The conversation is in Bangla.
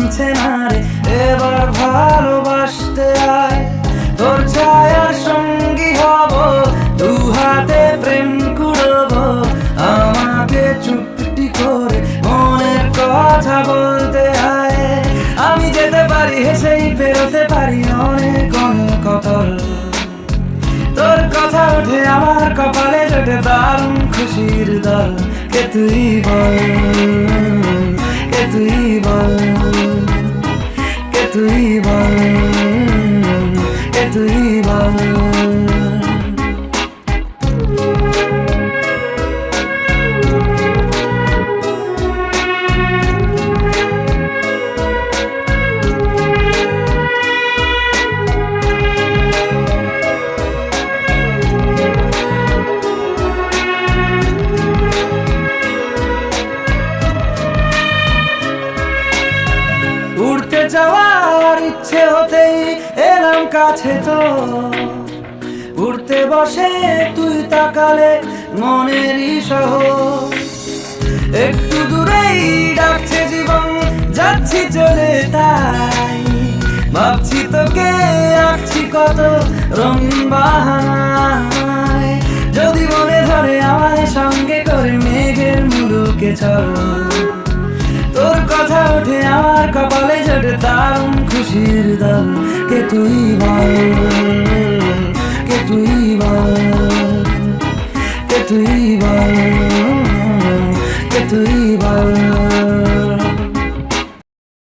মানছে না রে, এবার ভালোবাসতে আয়। তোর ছায়ার সঙ্গী হব, দু হাতে প্রেম কুড়ব, আমাকে চুপটি করে মনের কথা বলতে আয়। আমি যেতে পারি হেসেই পেরোতে পারি অনেক অনেক অতল, তোর কথা ওঠে আমার কপালে জোটে দারুণ খুশির দল। কে তুই বল, কে তুই বল, কে তুই বল, কে তুই বল। উড়তে যাওয়ার ইচ্ছে হতেই এলাম কাছে তো, উড়তে বসে তুই তাকালে মনেরই শহর। একটু দূরেই ডাকছে জীবন, যাচ্ছি চলে তাই ভাবছি তোকে আঁকছি কত রঙিন বাহানায়। যদি মনে ধরে আমায় সঙ্গে করে মেঘের মুলুকে চল, তোর কথা ওঠে আমার কপালে জোটে দারুণ খুশির দল। কে তুই বল, কে তুই বল, কে তুই বল, কে তুই বল।